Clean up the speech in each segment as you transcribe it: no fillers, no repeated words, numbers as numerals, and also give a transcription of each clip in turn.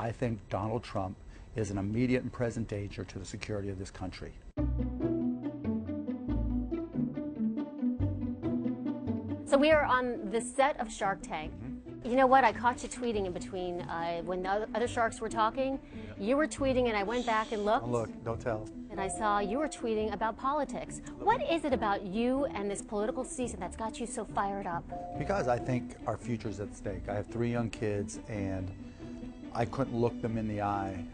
I think Donald Trump is an immediate and present danger to the security of this country. So we are on the set of Shark Tank. You know what? I caught you tweeting in between when the other sharks were talking. You were tweeting, and I went back and looked. Don't look, don't tell. And I saw you were tweeting about politics. What is it about you and this political season that's got you so fired up? Because I think our future's at stake. I have 3 young kids, and I couldn't look them in the eye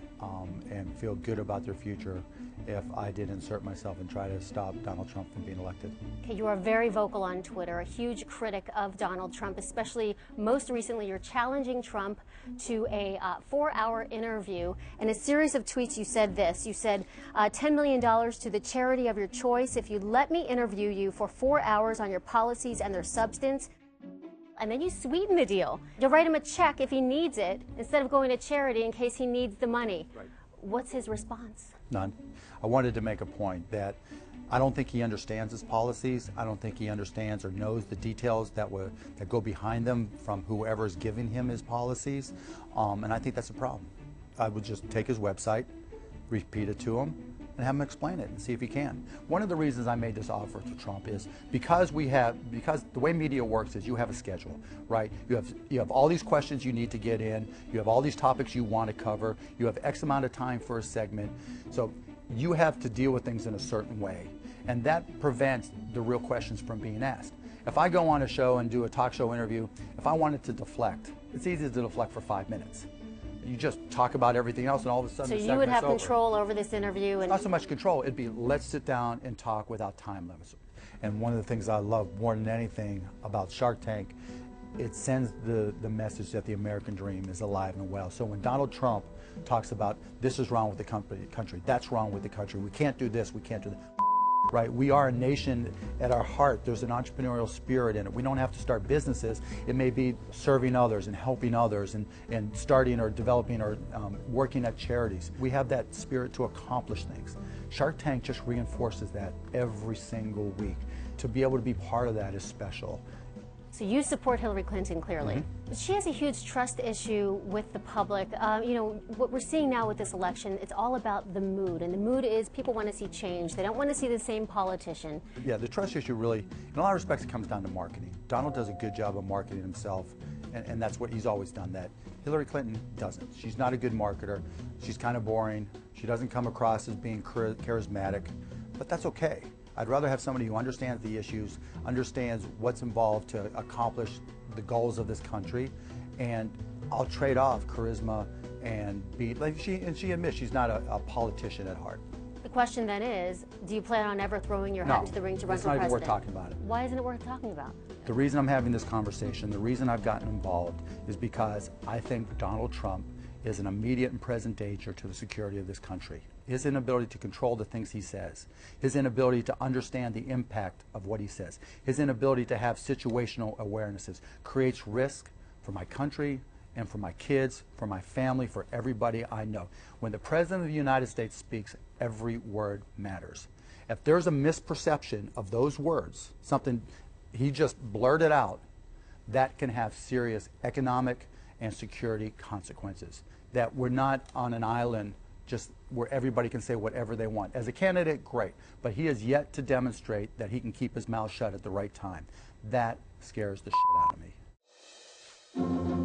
and feel good about their future if I did insert myself and try to stop Donald Trump from being elected. Okay, you are very vocal on Twitter, a huge critic of Donald Trump, especially most recently you're challenging Trump to a 4-hour interview. In a series of tweets you said this, you said $10 million to the charity of your choice if you let me interview you for 4 hours on your policies and their substance. And then you sweeten the deal. You'll write him a check if he needs it instead of going to charity in case he needs the money. Right. What's his response? None. I wanted to make a point that I don't think he understands his policies. I don't think he understands or knows the details that go behind them from whoever is giving him his policies. And I think that's a problem. I would just take his website, repeat it to him, and have him explain it and see if he can. One of the reasons I made this offer to Trump is because the way media works is you have a schedule, right? You have all these questions you need to get in, you have all these topics you want to cover, you have X amount of time for a segment, so you have to deal with things in a certain way, and that prevents the real questions from being asked. If I go on a show and do a talk show interview, if I wanted to deflect, it's easy to deflect for 5 minutes. You just talk about everything else, and all of a sudden, so you would have control over this interview. And not so much control. It'd be let's sit down and talk without time limits. And one of the things I love more than anything about Shark Tank, it sends the message that the American dream is alive and well. So when Donald Trump talks about this is wrong with the country, that's wrong with the country, we can't do this, we can't do that. Right? We are a nation at our heart. There's an entrepreneurial spirit in it. We don't have to start businesses. It may be serving others and helping others and starting or developing or working at charities. We have that spirit to accomplish things. Shark Tank just reinforces that every single week. To be able to be part of that is special. So you support Hillary Clinton, clearly. Mm-hmm. She has a huge trust issue with the public. You know, what we're seeing now with this election, it's all about the mood. And the mood is people want to see change. They don't want to see the same politician. Yeah, the trust issue really, in a lot of respects, it comes down to marketing. Donald does a good job of marketing himself, and that's what he's always done that. Hillary Clinton doesn't. She's not a good marketer. She's kind of boring. She doesn't come across as being charismatic, but that's okay. I'd rather have somebody who understands the issues, understands what's involved to accomplish the goals of this country, and I'll trade off charisma and be like she admits she's not a politician at heart. The question then is, do you plan on ever throwing your hat into the ring to run for president? It's not even worth talking about it. Why isn't it worth talking about? The reason I'm having this conversation, the reason I've gotten involved is because I think Donald Trump is an immediate and present danger to the security of this country. His inability to control the things he says, his inability to understand the impact of what he says, his inability to have situational awarenesses creates risk for my country and for my kids, for my family, for everybody I know. When the President of the United States speaks, every word matters. If there's a misperception of those words, something he just blurted out, that can have serious economic and security consequences. That we're not on an island just where everybody can say whatever they want. As a candidate, great, but he has yet to demonstrate that he can keep his mouth shut at the right time. That scares the shit out of me.